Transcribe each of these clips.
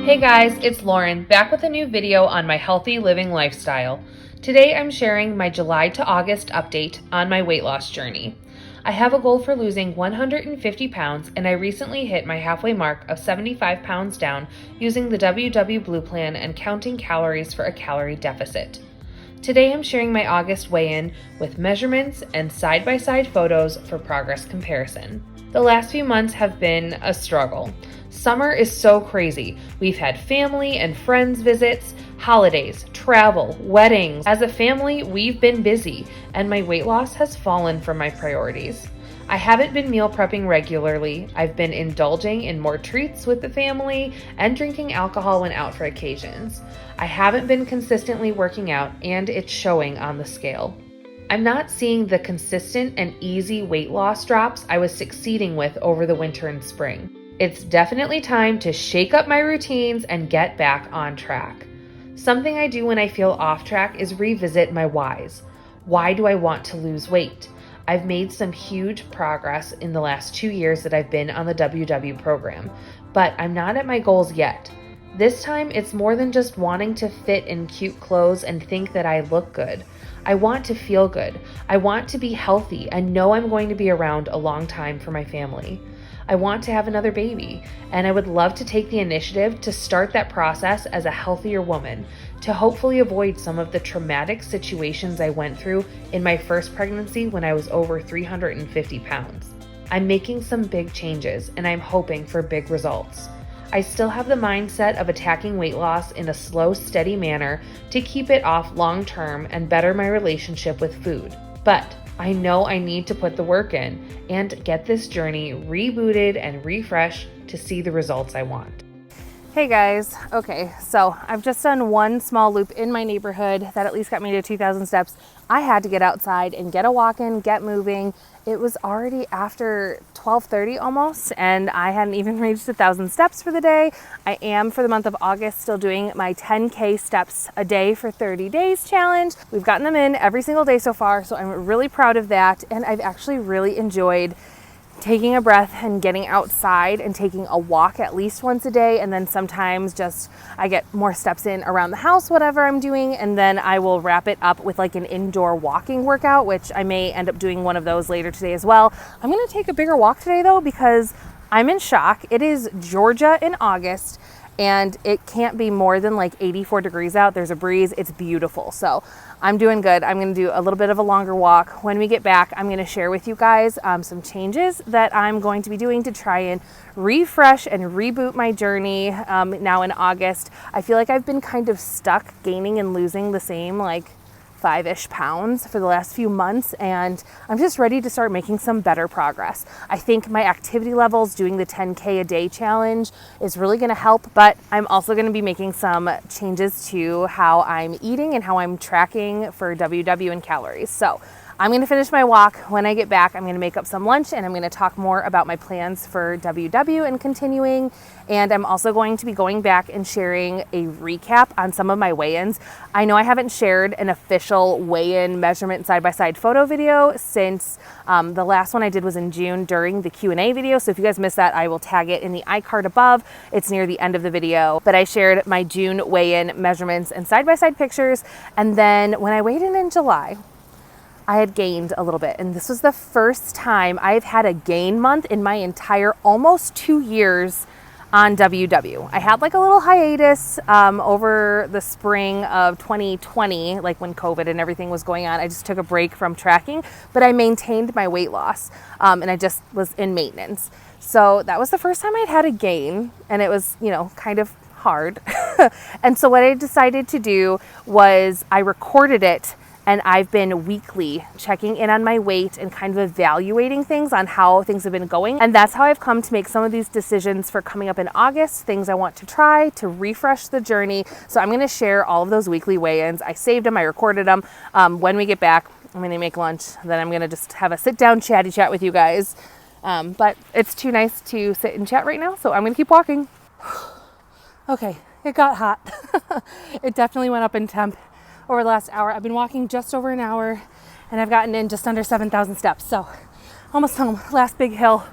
Hey guys, it's Lauren, back with a new video on my healthy living lifestyle. Today I'm sharing my July to August update on my weight loss journey. I have a goal for losing 150 pounds and I recently hit my halfway mark of 75 pounds down using the WW Blue Plan and counting calories for a calorie deficit. Today I'm sharing my August weigh-in with measurements and side-by-side photos for progress comparison. The last few months have been a struggle. Summer is so crazy. We've had family and friends visits, holidays, travel, weddings. As a family, we've been busy, and my weight loss has fallen from my priorities. I haven't been meal prepping regularly. I've been indulging in more treats with the family and drinking alcohol when out for occasions. I haven't been consistently working out, and it's showing on the scale. I'm not seeing the consistent and easy weight loss drops I was succeeding with over the winter and spring. It's definitely time to shake up my routines and get back on track. Something I do when I feel off track is revisit my whys. Why do I want to lose weight? I've made some huge progress in the last 2 years that I've been on the WW program, but I'm not at my goals yet. This time, it's more than just wanting to fit in cute clothes and think that I look good. I want to feel good. I want to be healthy and know I'm going to be around a long time for my family. I want to have another baby, and I would love to take the initiative to start that process as a healthier woman, to hopefully avoid some of the traumatic situations I went through in my first pregnancy when I was over 350 pounds. I'm making some big changes, and I'm hoping for big results. I still have the mindset of attacking weight loss in a slow, steady manner to keep it off long term and better my relationship with food. But I know I need to put the work in and get this journey rebooted and refreshed to see the results I want. Hey guys, okay, so I've just done one small loop in my neighborhood that at least got me to 2,000 steps. I had to get outside and get a walk in, get moving. It was already after 12:30 almost, and I hadn't even reached 1,000 steps for the day. I am, for the month of August, still doing my 10K steps a day for 30 days challenge. We've gotten them in every single day so far, so I'm really proud of that, and I've actually really enjoyed taking a breath and getting outside and taking a walk at least once a day, and then sometimes just I get more steps in around the house, whatever I'm doing, and then I will wrap it up with like an indoor walking workout, which I may end up doing one of those later today as well. I'm gonna take a bigger walk today though because I'm in shock. It is Georgia in August and it can't be more than like 84 degrees out. There's a breeze, it's beautiful. So I'm doing good. I'm gonna do a little bit of a longer walk. When we get back, I'm gonna share with you guys some changes that I'm going to be doing to try and refresh and reboot my journey now in August. I feel like I've been kind of stuck gaining and losing the same like 5-ish pounds for the last few months, and I'm just ready to start making some better progress. I think my activity levels doing the 10K a day challenge is really gonna help, but I'm also gonna be making some changes to how I'm eating and how I'm tracking for WW and calories. So I'm gonna finish my walk. When I get back, I'm gonna make up some lunch and I'm gonna talk more about my plans for WW and continuing. And I'm also going to be going back and sharing a recap on some of my weigh-ins. I know I haven't shared an official weigh-in measurement side-by-side photo video since the last one I did was in June during the Q&A video. So if you guys missed that, I will tag it in the iCard above. It's near the end of the video. But I shared my June weigh-in measurements and side-by-side pictures. And then when I weighed in July, I had gained a little bit, and this was the first time I've had a gain month in my entire almost 2 years on WW. I had like a little hiatus over the spring of 2020, like when COVID and everything was going on. I just took a break from tracking, but I maintained my weight loss and I just was in maintenance. So that was the first time I'd had a gain, and it was, you know, kind of hard. And so what I decided to do was I recorded it, and I've been weekly checking in on my weight and kind of evaluating things on how things have been going. And that's how I've come to make some of these decisions for coming up in August, things I want to try to refresh the journey. So I'm gonna share all of those weekly weigh-ins. I saved them, I recorded them. When we get back, I'm gonna make lunch. Then I'm gonna just have a sit down chatty chat with you guys. But it's too nice to sit and chat right now, so I'm gonna keep walking. Okay, it got hot. It definitely went up in temp over the last hour. I've been walking just over an hour and I've gotten in just under 7,000 steps. So almost home, last big hill.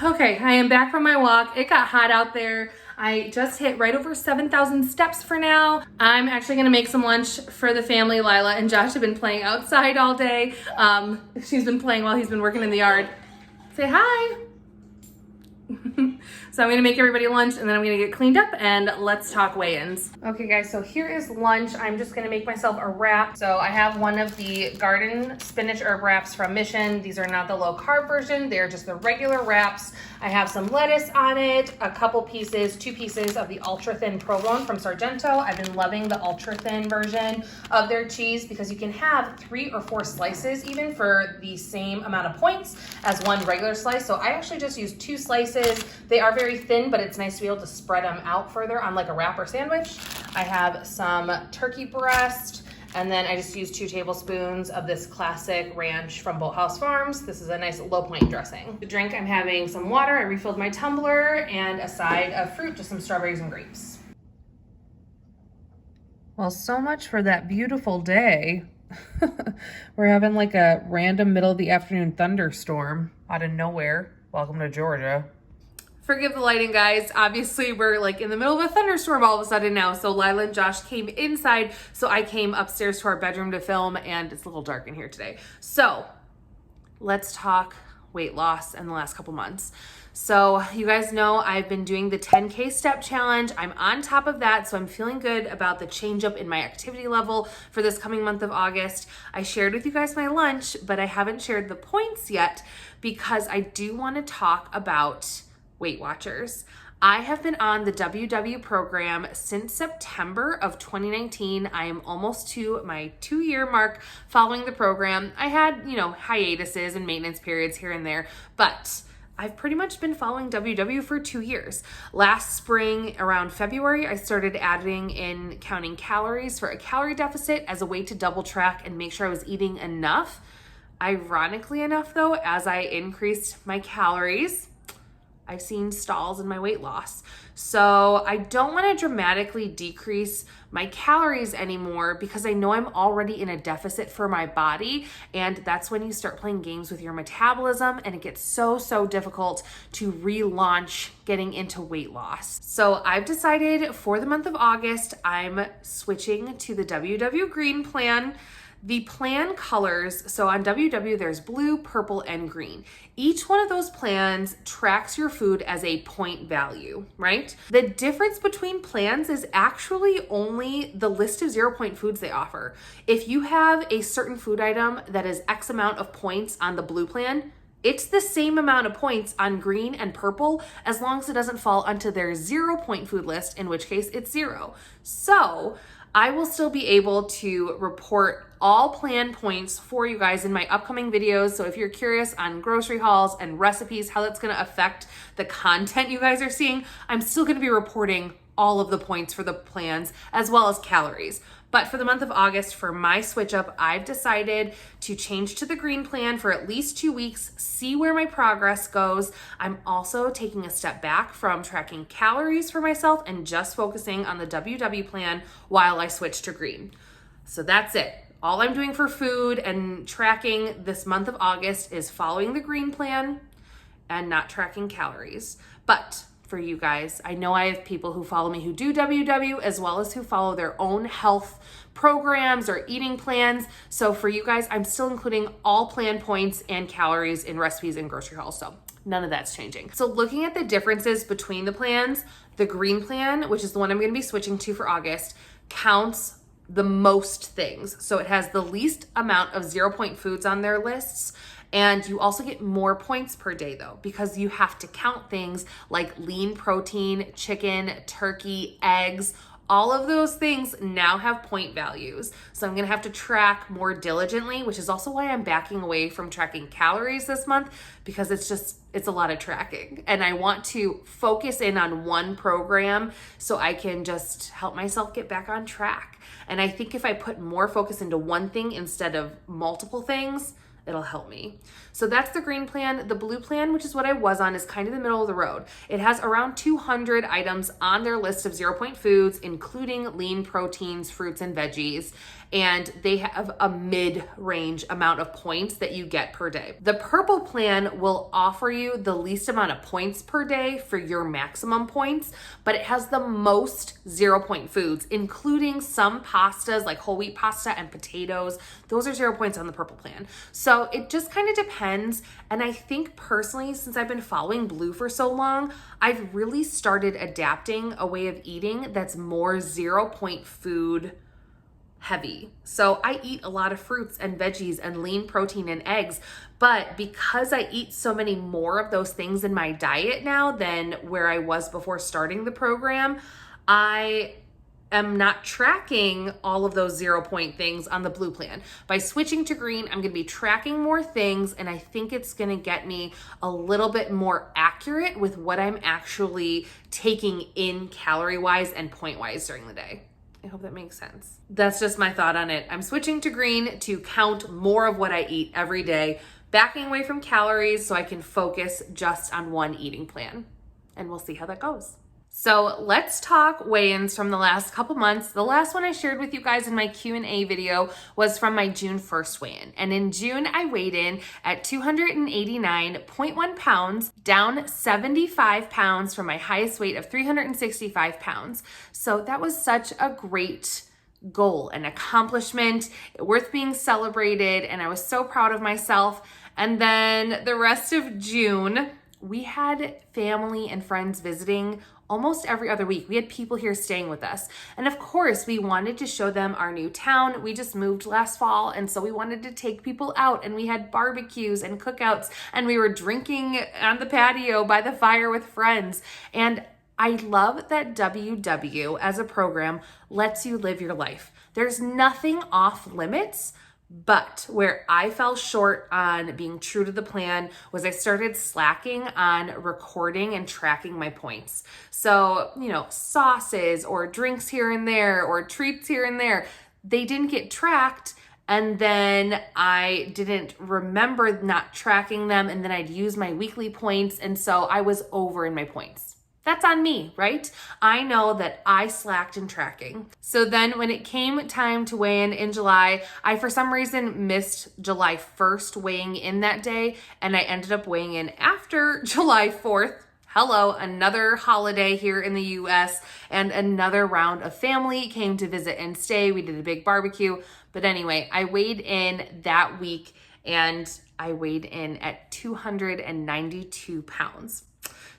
Okay, I am back from my walk. It got hot out there. I just hit right over 7,000 steps for now. I'm actually gonna make some lunch for the family. Lila and Josh have been playing outside all day. She's been playing while he's been working in the yard. Say hi. So I'm gonna make everybody lunch and then I'm gonna get cleaned up and let's talk weigh-ins. Okay guys, so here is lunch. I'm just gonna make myself a wrap. So I have one of the garden spinach herb wraps from Mission. These are not the low carb version, they're just the regular wraps. I have some lettuce on it, a couple pieces, 2 pieces of the ultra thin provolone from Sargento. I've been loving the ultra thin version of their cheese because you can have 3 or 4 slices even for the same amount of points as one regular slice. So I actually just use 2 slices. They are very thin, but it's nice to be able to spread them out further on like a wrap or sandwich. I have some turkey breast, and then I just use 2 tablespoons of this classic ranch from Bolthouse Farms. This is a nice low point dressing. To drink, I'm having some water. I refilled my tumbler and a side of fruit, just some strawberries and grapes. Well, so much for that beautiful day. We're having like a random middle of the afternoon thunderstorm out of nowhere. Welcome to Georgia. Forgive the lighting, guys. Obviously, we're like in the middle of a thunderstorm all of a sudden now. So Lila and Josh came inside. So I came upstairs to our bedroom to film, and it's a little dark in here today. So let's talk weight loss in the last couple months. So you guys know I've been doing the 10K step challenge. I'm on top of that, so I'm feeling good about the change up in my activity level for this coming month of August. I shared with you guys my lunch, but I haven't shared the points yet because I do want to talk about Weight Watchers. I have been on the WW program since September of 2019. I am almost to my 2-year mark following the program. I had, hiatuses and maintenance periods here and there, but I've pretty much been following WW for 2 years. Last spring, around February, I started adding in counting calories for a calorie deficit as a way to double track and make sure I was eating enough. Ironically enough though, as I increased my calories, I've seen stalls in my weight loss. So I don't want to dramatically decrease my calories anymore because I know I'm already in a deficit for my body. And that's when you start playing games with your metabolism and it gets so difficult to relaunch getting into weight loss. So I've decided for the month of August, I'm switching to the WW Green plan. The plan colors, so on WW, there's blue, purple, and green. Each one of those plans tracks your food as a point value, right? The difference between plans is actually only the list of 0-point foods they offer. If you have a certain food item that is X amount of points on the blue plan, it's the same amount of points on green and purple as long as it doesn't fall onto their 0-point food list, in which case it's 0. So I will still be able to report all plan points for you guys in my upcoming videos. So if you're curious on grocery hauls and recipes, how that's going to affect the content you guys are seeing, I'm still going to be reporting all of the points for the plans as well as calories. But for the month of August, for my switch up, I've decided to change to the green plan for at least 2 weeks, see where my progress goes. I'm also taking a step back from tracking calories for myself and just focusing on the WW plan while I switch to green. So that's it. All I'm doing for food and tracking this month of August is following the green plan and not tracking calories. But for you guys, I know I have people who follow me who do WW as well as who follow their own health programs or eating plans. So for you guys, I'm still including all plan points and calories in recipes and grocery hauls. So none of that's changing. So looking at the differences between the plans, the green plan, which is the one I'm going to be switching to for August, counts the most things. So it has the least amount of 0-point foods on their lists. And you also get more points per day though, because you have to count things like lean protein, chicken, turkey, eggs. All of those things now have point values. So I'm gonna have to track more diligently, which is also why I'm backing away from tracking calories this month, because it's a lot of tracking. And I want to focus in on one program so I can just help myself get back on track. And I think if I put more focus into one thing instead of multiple things, it'll help me. So that's the green plan. The blue plan, which is what I was on, is kind of the middle of the road. It has around 200 items on their list of 0 point foods, including lean proteins, fruits, and veggies. And they have a mid-range amount of points that you get per day. The purple plan will offer you the least amount of points per day for your maximum points, but it has the most 0 point foods, including some pastas like whole wheat pasta and potatoes. Those are 0 points on the purple plan. So it just kind of depends. And I think personally, since I've been following blue for so long, I've really started adapting a way of eating that's more 0 point food heavy. So I eat a lot of fruits and veggies and lean protein and eggs, but because I eat so many more of those things in my diet now than where I was before starting the program, I am not tracking all of those 0 point things on the blue plan. By switching to green, I'm going to be tracking more things, and I think it's going to get me a little bit more accurate with what I'm actually taking in calorie-wise and point-wise during the day. I hope that makes sense. That's just my thought on it. I'm switching to green to count more of what I eat every day, backing away from calories so I can focus just on one eating plan. And we'll see how that goes. So let's talk weigh-ins from the last couple months. The last one I shared with you guys in my Q&A video was from my June 1st weigh-in. And in June, I weighed in at 289.1 pounds, down 75 pounds from my highest weight of 365 pounds. So that was such a great goal, an accomplishment, worth being celebrated, and I was so proud of myself. And then the rest of June, we had family and friends visiting almost every other week. We had people here staying with us. And of course, we wanted to show them our new town. We just moved last fall, and so we wanted to take people out, and we had barbecues and cookouts, and we were drinking on the patio by the fire with friends. And I love that WW as a program lets you live your life. There's nothing off limits. But where I fell short on being true to the plan was I started slacking on recording and tracking my points. So, sauces or drinks here and there or treats here and there, they didn't get tracked. And then I didn't remember not tracking them. And then I'd use my weekly points. And so I was over in my points. That's on me, right? I know that I slacked in tracking. So then when it came time to weigh in July, I for some reason missed July 1st weighing in that day, and I ended up weighing in after July 4th. Hello, another holiday here in the US, and another round of family came to visit and stay. We did a big barbecue. But anyway, I weighed in that week, and I weighed in at 292 pounds.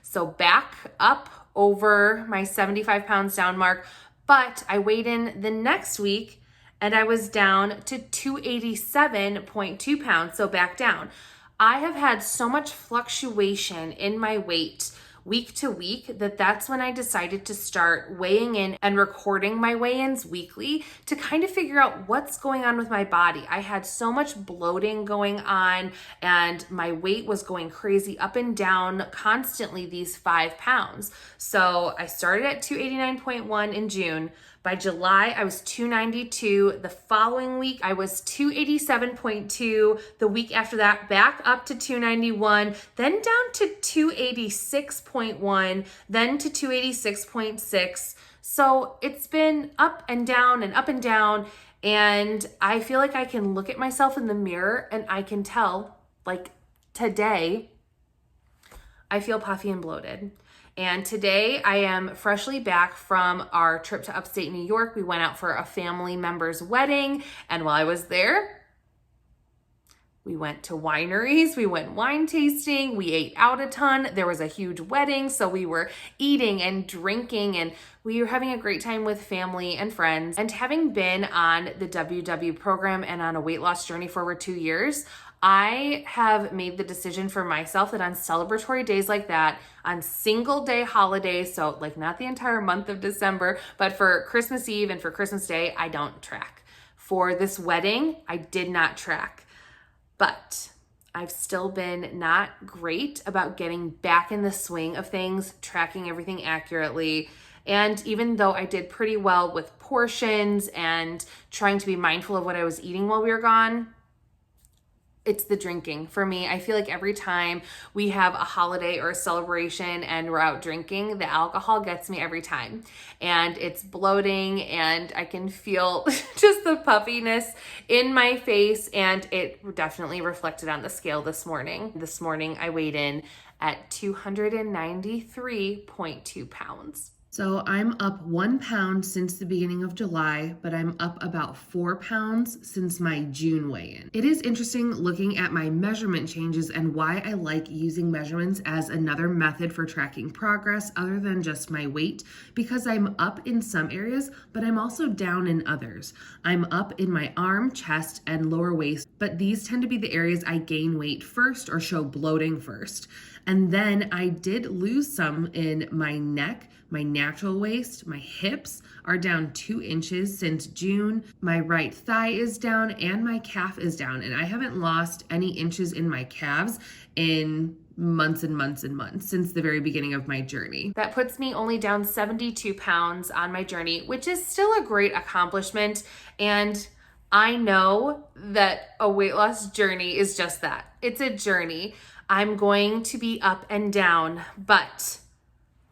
So back up over my 75 pounds down mark, but I weighed in the next week and I was down to 287.2 pounds, so back down. I have had so much fluctuation in my weight week to week that's when I decided to start weighing in and recording my weigh-ins weekly to kind of figure out what's going on with my body. I had so much bloating going on and my weight was going crazy up and down constantly, these 5 pounds. So I started at 289.1 in June. By July, I was 292. The following week, I was 287.2. The week after that, back up to 291, then down to 286.1, then to 286.6. So it's been up and down and up and down. And I feel like I can look at myself in the mirror and I can tell, like today, I feel puffy and bloated. And today I am freshly back from our trip to upstate New York. We went out for a family member's wedding. And while I was there, we went to wineries, we went wine tasting, we ate out a ton. There was a huge wedding, so we were eating and drinking, and we were having a great time with family and friends. And having been on the WW program and on a weight loss journey for over 2 years, I have made the decision for myself that on celebratory days like that, on single day holidays, so like not the entire month of December, but for Christmas Eve and for Christmas Day, I don't track. For this wedding, I did not track. But I've still been not great about getting back in the swing of things, tracking everything accurately. And even though I did pretty well with portions and trying to be mindful of what I was eating while we were gone, It's the drinking for me. I feel like every time we have a holiday or a celebration and we're out drinking, the alcohol gets me every time. And it's bloating and I can feel just the puffiness in my face, and it definitely reflected on the scale this morning. This morning I weighed in at 293.2 pounds. So I'm up 1 pound since the beginning of July, but I'm up about 4 pounds since my June weigh-in. It is interesting looking at my measurement changes and why I like using measurements as another method for tracking progress other than just my weight, because I'm up in some areas, but I'm also down in others. I'm up in my arm, chest, and lower waist, but these tend to be the areas I gain weight first or show bloating first. And then I did lose some in my neck. My natural waist, my hips are down 2 inches since June. My right thigh is down and my calf is down. And I haven't lost any inches in my calves in months and months and months since the very beginning of my journey. That puts me only down 72 pounds on my journey, which is still a great accomplishment. And I know that a weight loss journey is just that. It's a journey. I'm going to be up and down, but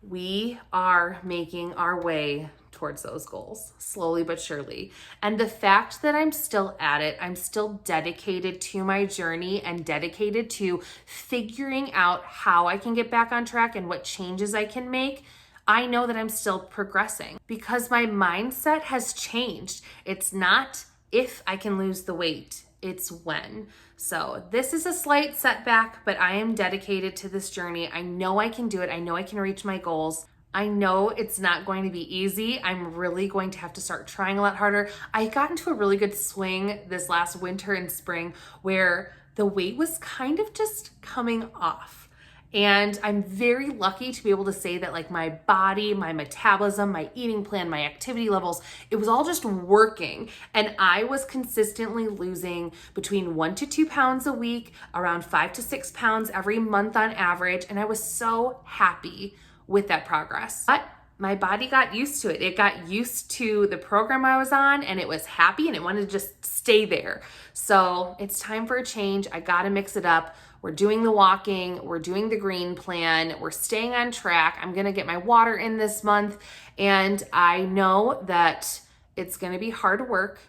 we are making our way towards those goals, slowly but surely. And the fact that I'm still at it, I'm still dedicated to my journey and dedicated to figuring out how I can get back on track and what changes I can make, I know that I'm still progressing because my mindset has changed. It's not if I can lose the weight, it's when. So this is a slight setback, but I am dedicated to this journey. I know I can do it. I know I can reach my goals. I know it's not going to be easy. I'm really going to have to start trying a lot harder. I got into a really good swing this last winter and spring where the weight was kind of just coming off. And I'm very lucky to be able to say that like my body, my metabolism, my eating plan, my activity levels, it was all just working. And I was consistently losing between 1 to 2 pounds a week, around 5 to 6 pounds every month on average. And I was so happy with that progress. But my body got used to it. It got used to the program I was on and it was happy and it wanted to just stay there. So it's time for a change. I gotta mix it up. We're doing the walking, we're doing the green plan, we're staying on track. I'm gonna get my water in this month, and I know that it's gonna be hard work,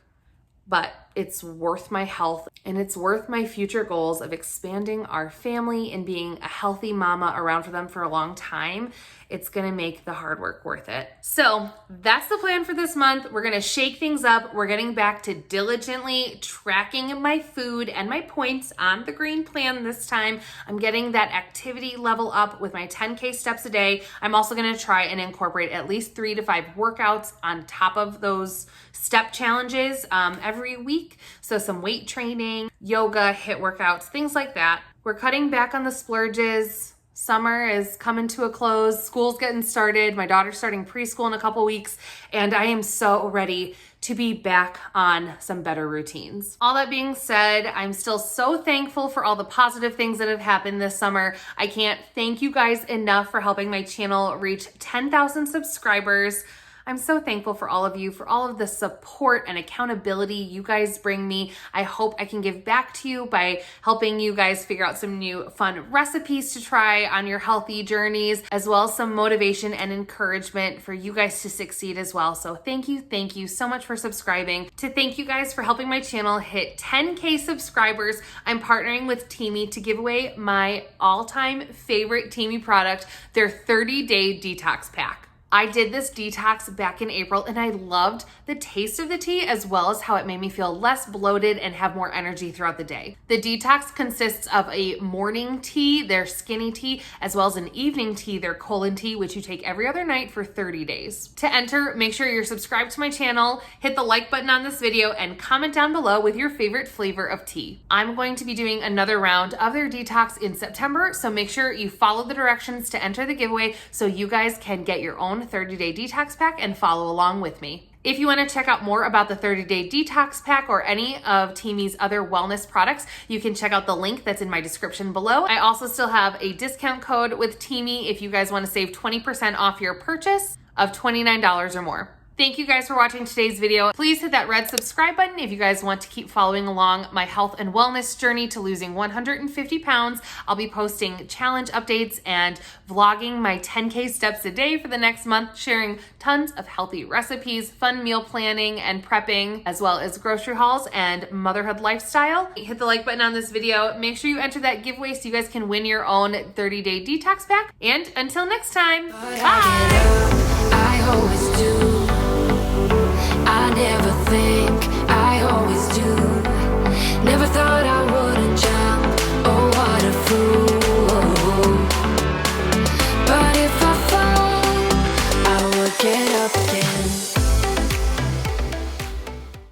but it's worth my health and it's worth my future goals of expanding our family and being a healthy mama around for them for a long time. It's gonna make the hard work worth it. So that's the plan for this month. We're gonna shake things up. We're getting back to diligently tracking my food and my points on the green plan this time. I'm getting that activity level up with my 10K steps a day. I'm also gonna try and incorporate at least 3 to 5 workouts on top of those step challenges every week. So some weight training, yoga, HIIT workouts, things like that. We're cutting back on the splurges. Summer is coming to a close. School's getting started. My daughter's starting preschool in a couple weeks, and I am so ready to be back on some better routines. All that being said, I'm still so thankful for all the positive things that have happened this summer. I can't thank you guys enough for helping my channel reach 10,000 subscribers. I'm so thankful for all of you, for all of the support and accountability you guys bring me. I hope I can give back to you by helping you guys figure out some new fun recipes to try on your healthy journeys, as well as some motivation and encouragement for you guys to succeed as well. So thank you so much for subscribing. To thank you guys for helping my channel hit 10K subscribers, I'm partnering with TEAMI to give away my all-time favorite TEAMI product, their 30-day detox pack. I did this detox back in April and I loved the taste of the tea as well as how it made me feel less bloated and have more energy throughout the day. The detox consists of a morning tea, their skinny tea, as well as an evening tea, their colon tea, which you take every other night for 30 days. To enter, make sure you're subscribed to my channel, hit the like button on this video, and comment down below with your favorite flavor of tea. I'm going to be doing another round of their detox in September, so make sure you follow the directions to enter the giveaway so you guys can get your own 30-day detox pack and follow along with me. If you want to check out more about the 30-day detox pack or any of TEAMI's other wellness products, you can check out the link that's in my description below. I also still have a discount code with TEAMI if you guys want to save 20% off your purchase of $29 or more. Thank you guys for watching today's video. Please hit that red subscribe button if you guys want to keep following along my health and wellness journey to losing 150 pounds. I'll be posting challenge updates and vlogging my 10K steps a day for the next month, sharing tons of healthy recipes, fun meal planning and prepping, as well as grocery hauls and motherhood lifestyle. Hit the like button on this video. Make sure you enter that giveaway so you guys can win your own 30-day detox pack. And until next time, bye! I always do. I never think